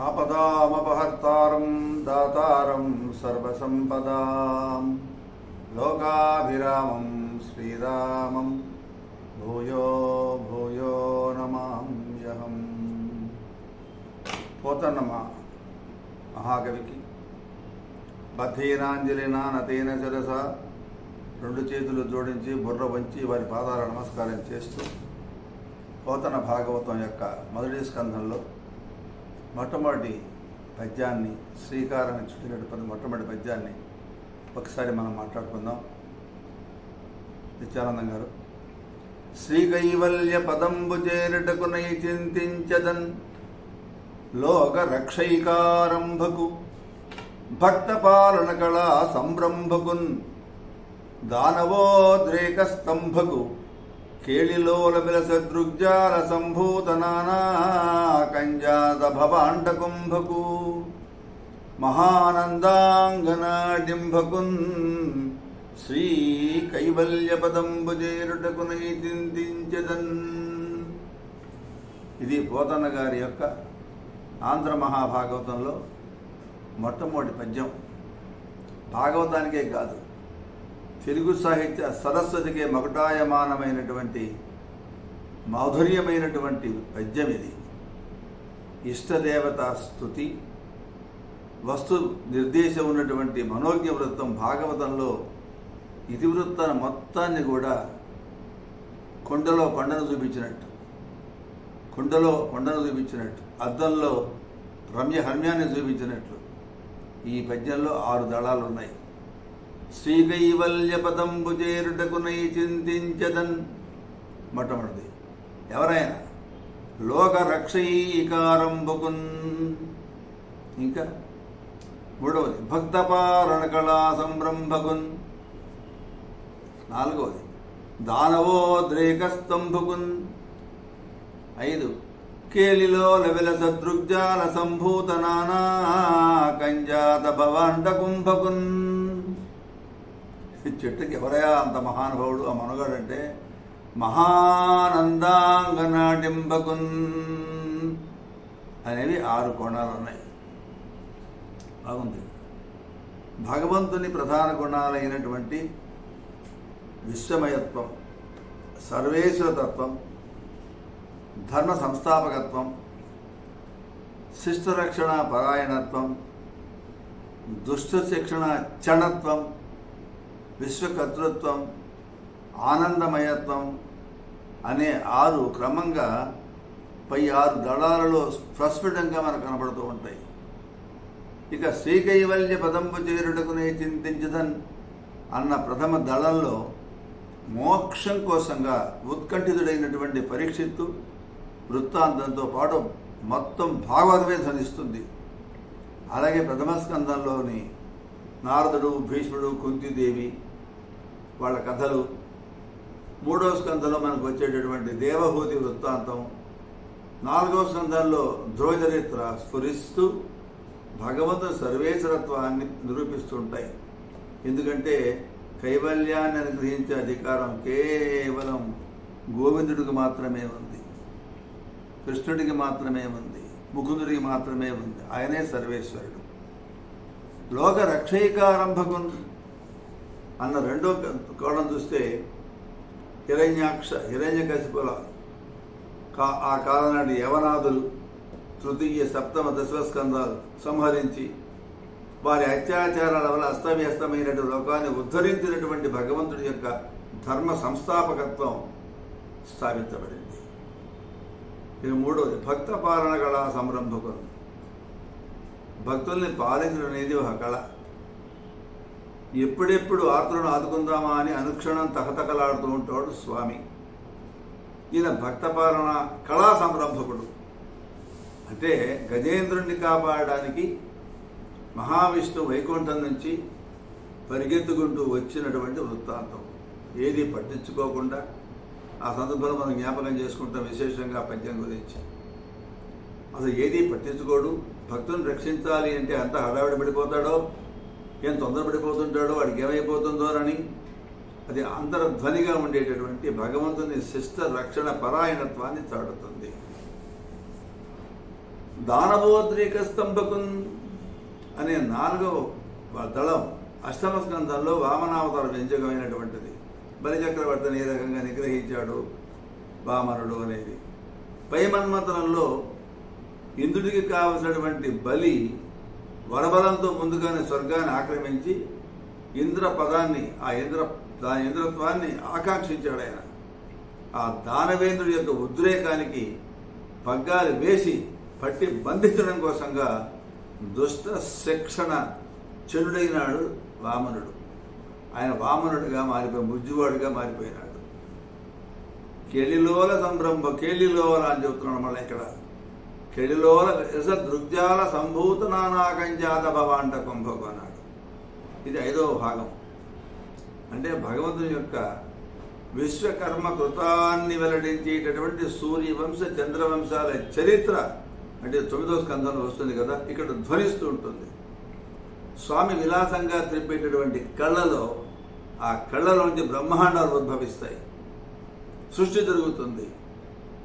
ఆపదామపహర్తారం దాతారం సర్వసంపదాం లోకాభిరామం శ్రీరామం భూయో భూయో నమామ్యహం. పోతన్నమ మహాకవికి బద్ధీనాంజలినా నతేన శిరస రెండు చేతులు జోడించి బుర్ర వంచి వారి పాదాల నమస్కారం చేస్తూ పోతన భాగవతం యొక్క మొదటి స్కంధంలో మొట్టమొదటి పద్యాన్ని శ్రీకారాన్ని చుట్టినటువంటి మొట్టమొదటి పద్యాన్ని ఒకసారి మనం మాట్లాడుకుందాం. నిత్యానందం గారు శ్రీకైవల్య పదంబు చేరుటకునై చింతించదన్ లోక రక్షైకారంభకు భక్త పాలన కళా సంరంభకున్ దానవోద్రేక స్తంభకు కేళిలోల విలస దృగ్జాల సంభూత నానా కంజాత భవాండ కుంభకు మహానందాంగనాడింభకున్ శ్రీ కైవల్య పదంబు చేరుటకునై చింతించదన్. ఇది పోతన్న గారి యొక్క ఆంధ్ర మహాభాగవతంలో మొట్టమొదటి పద్యం. భాగవతానికే కాదు, తెలుగు సాహిత్య సరస్వతికే మకుటాయమానమైనటువంటి మాధుర్యమైనటువంటి పద్యం ఇది. ఇష్టదేవత స్తుతి వస్తు నిర్దేశం ఉన్నటువంటి మనోజ్ఞ వృత్తం భాగవతంలో ఇతివృత్తాన్ని మొత్తాన్ని కూడా కొండలో కొండను చూపించినట్టు, అద్దంలో రమ్యహర్మ్యాన్ని చూపించినట్లు ఈ పద్యంలో 6 దళాలు ఉన్నాయి. శ్రీకైవల్య పదంబు చేరుటకునై చింతించదన్ మొట్టమొదటిది. ఎవరైనా లోక రక్షైకారంభకున్. ఇంకా మూడవది భక్తపాలన కళా సంరంభకున్. నాలుగవది దానవోద్రేక స్తంభకున్. 5 కేళిలో లవిల సదృగ్జాల సంభూత నానా కంజాత భవాండ కుంభకున్. చెట్టుకి ఎవరయా అంత మహానుభావుడు ఆ మనుగాడంటే మహానందాంగనాడింబకున్ అనేవి 6 కోణాలు ఉన్నాయి. బాగుంది. భగవంతుని ప్రధాన గుణాలైనటువంటి విశ్వమయత్వం, సర్వేశ్వరతత్వం, ధర్మ సంస్థాపకత్వం, శిష్టరక్షణ పరాయణత్వం, దుష్ట శిక్షణ చణత్వం, విశ్వకర్తృత్వం, ఆనందమయత్వం అనే 6 క్రమంగా పై 6 దళాలలో ప్రస్ఫుటంగా మనకు కనబడుతూ ఉంటాయి. ఇక శ్రీకైవల్య పదంబు చేరుటకునే చింతించదన్ అన్న ప్రథమ దళంలో మోక్షం కోసంగా ఉత్కంఠితుడైనటువంటి పరీక్షిత్తు వృత్తాంతంతో పాటు మొత్తం భాగవతమే ధ్వనిస్తుంది. అలాగే ప్రథమ స్కందంలోని నారదుడు, భీష్ముడు, కుంతీదేవి వాళ్ళ కథలు, 3వ స్కందంలో మనకు వచ్చేటటువంటి దేవహూతి వృత్తాంతం, 4వ స్కందంలో ధ్రువ చరిత్ర స్ఫురిస్తూ భగవంతుని సర్వేశ్వరత్వాన్ని నిరూపిస్తుంటాయి. ఎందుకంటే కైవల్యాన్ని అనుగ్రహించే అధికారం కేవలం గోవిందుడికి మాత్రమే ఉంది, కృష్ణుడికి మాత్రమే ఉంది, ముకుందుడికి మాత్రమే ఉంది. ఆయనే సర్వేశ్వరుడు. లోక రక్షైకారంభకు అన్న 2వ కోణం చూస్తే హిరణ్యకశిపుల ఆ కాలం నాటి యవనాదులు తృతీయ, సప్తమ, దశమ స్కందాలు సంహరించి వారి అత్యాచారాల వల్ల అస్తవ్యస్తమైనటువంటి లోకాన్ని ఉద్ధరించినటువంటి భగవంతుడి యొక్క ధర్మ సంస్థాపకత్వం స్థాపించబడింది. ఇక 3వది భక్త పాలన కళా సంరంభకులు. భక్తుల్ని పాలించడం అనేది ఒక కళ. ఎప్పుడెప్పుడు ఆర్తులను ఆదుకుందామా అని అనుక్షణం తకతకలాడుతూ ఉంటాడు స్వామి. ఈయన భక్త పాలన కళా సంరంభకుడు. అంటే గజేంద్రుణ్ణి కాపాడడానికి మహావిష్ణు వైకుంఠం నుంచి పరిగెత్తుకుంటూ వచ్చినటువంటి వృత్తాంతం. ఏది పట్టించుకోకుండా ఆ సందర్భంలో మనం జ్ఞాపకం చేసుకుంటాం విశేషంగా పద్యం గురించి. అసలు ఏది పట్టించుకోడు. భక్తుని రక్షించాలి అంటే అంత హడావిడి పడిపోతాడో, ఏం తొందరపడిపోతుంటాడో, వాడికి ఏమైపోతుందోనని అది అంతర్ధ్వనిగా ఉండేటటువంటి భగవంతుని శిష్ట రక్షణ పరాయణత్వాన్ని చాటుతుంది. దానవోద్రేక స్తంభకున్ అనే 4వ దళం అష్టమ స్కంధంలో వామనావతార వ్యంజకమైనటువంటిది. బలిచక్రవర్తిని ఏ రకంగా నిగ్రహించాడు వామనుడు అనేది. పై మన్మంతరంలో ఇంద్రుడికి కావలసినటువంటి బలి వరబలంతో ముందుగానే స్వర్గాన్ని ఆక్రమించి ఇంద్ర పదాన్ని దాని ఇంద్రత్వాన్ని ఆకాంక్షించాడు ఆయన. ఆ దానవేంద్రుడి యొక్క ఉద్రేకానికి పగ్గాలు వేసి పట్టి బంధించడం కోసంగా దుష్ట శిక్షణ చెడుడైనాడు వామనుడు. ఆయన వామనుడిగా మారిపోయి ముజ్జువాడుగా మారిపోయినాడు. కెళిలోల సంభ్రంభ కేళిలోల అని చెబుతున్నాడు. మళ్ళీ ఇక్కడ కెళిలోల దృగ్జాల సంభూత నానాకంజాత భవాంట కుంభకు అన్నాడు. ఇది 5వ భాగం. అంటే భగవంతుని యొక్క విశ్వకర్మ కృతాన్ని వెల్లడించేటటువంటి సూర్యవంశ చంద్రవంశాల చరిత్ర అంటే 9వ స్కంధంలో వస్తుంది కదా, ఇక్కడ ధ్వనిస్తూ ఉంటుంది. స్వామి విలాసంగా త్రిప్పేటటువంటి కళ్ళలో ఆ కళ్ళలోంచి బ్రహ్మాండాలు ఉద్భవిస్తాయి, సృష్టి జరుగుతుంది.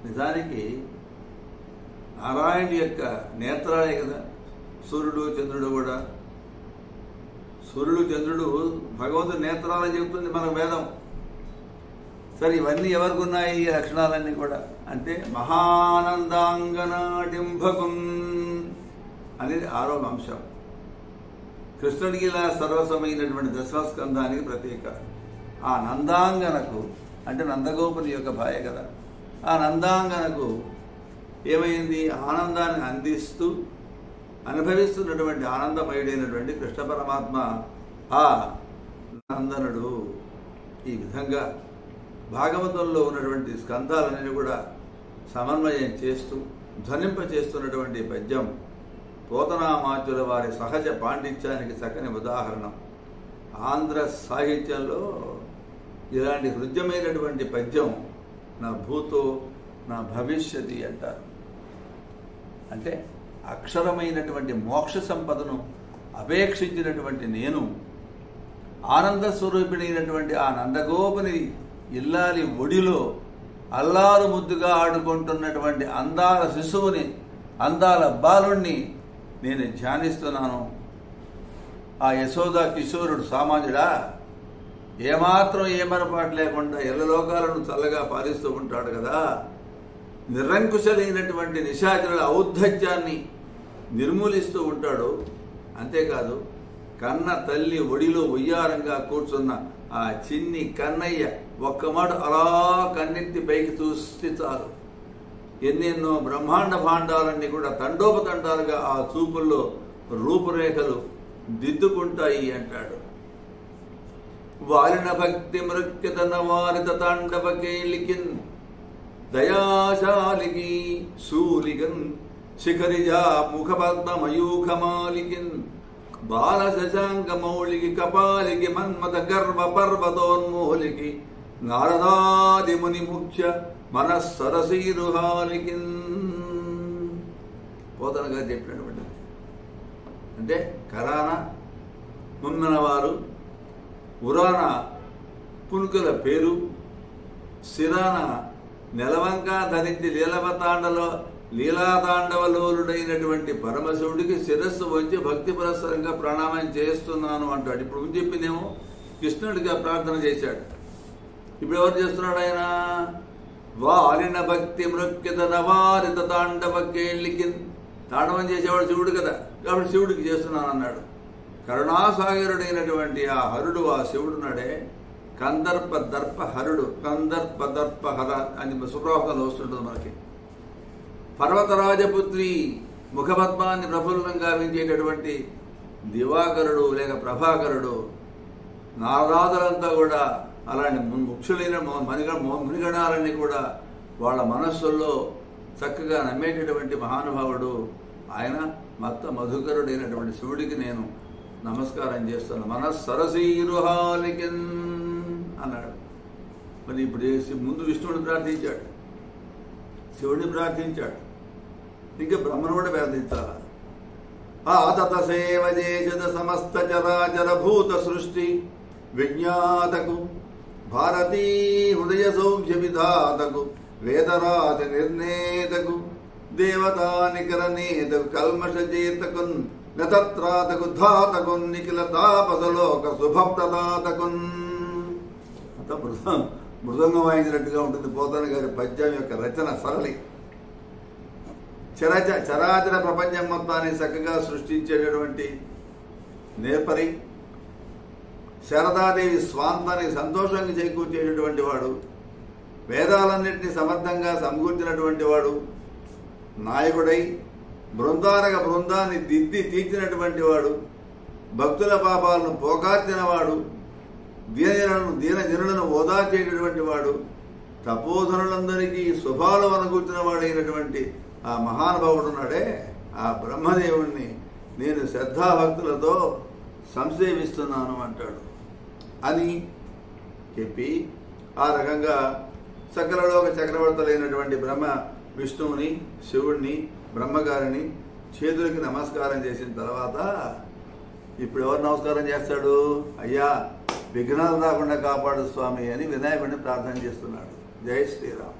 నిజానికి నారాయణుడి యొక్క నేత్రాలే కదా సూర్యుడు చంద్రుడు కూడా. సూర్యుడు చంద్రుడు భగవంతుడి నేత్రాలని చెబుతుంది మన వేదం. సరే, ఇవన్నీ ఎవరికి ఉన్నాయి ఈ లక్షణాలన్నీ కూడా అంటే మహానందాంగనాడింభకున్ అనేది 6వ అంశం. కృష్ణుడికి ఇలా సర్వసమైనటువంటి దశమ స్కంధానికి ప్రతీక. ఆ నందాంగనకు అంటే నందగోపుని యొక్క భార్య కదా, ఆ నందాంగనకు ఏమైంది? ఆనందాన్ని అందిస్తూ అనుభవిస్తున్నటువంటి ఆనందమయుడైనటువంటి కృష్ణ పరమాత్మ ఆ నందనుడు. ఈ విధంగా భాగవతంలో ఉన్నటువంటి స్కంధాలన్నీ కూడా సమన్వయం చేస్తూ ధ్వనింపచేస్తున్నటువంటి పద్యం పోతనామాచుల వారి సహజ పాండిత్యానికి చక్కని ఉదాహరణ. ఆంధ్ర సాహిత్యంలో ఇలాంటి హృద్యమైనటువంటి పద్యం నా భూతో నా భవిష్యతి అంటారు. అంటే అక్షరమైనటువంటి మోక్ష సంపదను అపేక్షించినటువంటి నేను ఆనంద స్వరూపిణైనటువంటి ఆ నందగోపుని ఇల్లాలి ఒడిలో అల్లారు ముద్దుగా ఆడుకుంటున్నటువంటి అందాల శిశువుని, అందాల బాలుణ్ణి నేను ధ్యానిస్తున్నాను. ఆ యశోద కిశోరుడు సామాన్యుడా, ఏమాత్రం ఏమరపాటు లేకుండా ఎల్లలోకాలను చల్లగా పాలిస్తూ ఉంటాడు కదా. నిరంకుశలైనటువంటి నిశాచరుల ఔద్ధత్యాన్ని నిర్మూలిస్తూ ఉంటాడు. అంతేకాదు, కన్న తల్లి ఒడిలో ఉయ్యారంగా కూర్చున్న ఆ చిన్ని కన్నయ్య ఒక్క మాట అలా కన్నెత్తి పైకి చూస్తే చాలు ఎన్నెన్నో బ్రహ్మాండ భాండాలన్నీ కూడా తండోపతండాలుగా ఆ చూపుల్లో రూపురేఖలు దిద్దుకుంటాయి అంటాడు. వారిన భక్తి మృక్యతన వారిత తాండవకేలికిన్ దయాశాలికి శూలికన్ శిఖరిజా ముఖపద్మ మయూఖమాలికిన్ బాల శశాంక మౌళికి కపాలికి మన్మథ గర్వ పర్వతోన్మూలికి నారదాది ముని ముఖ్య మనస్సరసీరుహాలికి పోతనగా చెప్పినటువంటి అంటే కరాన ముమ్మినవారు, ఉరాన పునుకుల పేరు, శిరాన నెలవంక ధరించి లీలాతాండవలోలుడైనటువంటి పరమశివుడికి శిరస్సు వంచి భక్తి పురస్సరంగా ప్రణామం చేస్తున్నాను అంటాడు. ఇప్పుడు చెప్పినేమో కృష్ణుడిగా ప్రార్థన చేశాడు. ఇప్పుడు ఎవరు చేస్తున్నాడు? ఆయన వారిన భక్తి మృక్యత నవారిత తాండవ కేళ్ళికి తాండవం చేసేవాడు శివుడు కదా, కాబట్టి శివుడికి చేస్తున్నాను అన్నాడు. కరుణాసాగరుడైనటువంటి ఆ హరుడు, ఆ శివుడు నాడే కందర్ప దర్ప హరుడు, కందర్ప దర్ప హర అని సుప్రభాతంలో వస్తుంటుంది మనకి. పర్వతరాజపుత్రి ముఖపద్మాన్ని ప్రఫుల్లంగా వించేటటువంటి దివాకరుడు లేక ప్రభాకరుడు, నారదాదులంతా కూడా అలాంటి ముఖ్యులైన మునిగణాలన్నీ కూడా వాళ్ళ మనస్సుల్లో చక్కగా నమ్మేటటువంటి మహానుభావుడు ఆయన. మత్త మధుకరుడైనటువంటి శివుడికి నేను నమస్కారం చేస్తాను. మనస్సరసీరుహాలికిన్ అన్నాడు. మరి ఇప్పుడు ముందు విష్ణువుని ప్రార్థించాడు, శివుడిని ప్రార్థించాడు, ఇంకా బ్రహ్మను కూడా ప్రార్థించాలా. ఆతత సేవ చేసద సమస్త చరాచర భూత సృష్టి విజ్ఞాతకు భారతీ హృదయ సౌఖ్య విధాతకు వేదరాజ నిర్ణేతకు దేవతా నికరనేతకు కల్మష చేతకున్ గతత్రాతకు ధాతకున్ నిఖిల తాపసలోక శుభప్రదాతకున్. అంత మృదంగం వాయించినట్టుగా ఉంటుంది పోతన గారి పద్యం యొక్క రచన సరళి. చరాచర ప్రపంచం మొత్తాన్ని చక్కగా సృష్టించేటటువంటి నేర్పరి, శారదాదేవి స్వాంతానికి సంతోషాన్ని చేకూర్చేటటువంటి వాడు, వేదాలన్నింటినీ సమర్థంగా సమకూర్చినటువంటి వాడు, నాయకుడై బృందాన్ని దిద్ది తీర్చినటువంటి వాడు, భక్తుల పాపాలను పోకార్చిన వాడు, దీనజనులను ఓదార్చేటటువంటి వాడు, తపోధనులందరికీ శుభాలు అనుకూర్చిన వాడైనటువంటి ఆ మహానుభావుడు ఉన్నాడే, ఆ బ్రహ్మదేవుణ్ణి నేను శ్రద్ధాభక్తులతో సంసేవిస్తున్నాను అంటాడు అని చెప్పి ఆ రకంగా సకలలోక చక్రవర్తులైనటువంటి బ్రహ్మ విష్ణువుని, శివుణ్ణి, బ్రహ్మగారిని చేతులకి నమస్కారం చేసిన తర్వాత ఇప్పుడు ఎవరు నమస్కారం చేస్తాడు? అయ్యా విఘ్నాలు రాకుండా కాపాడు స్వామి అని వినాయకుడిని ప్రార్థన చేస్తున్నాడు. జై శ్రీరామ్.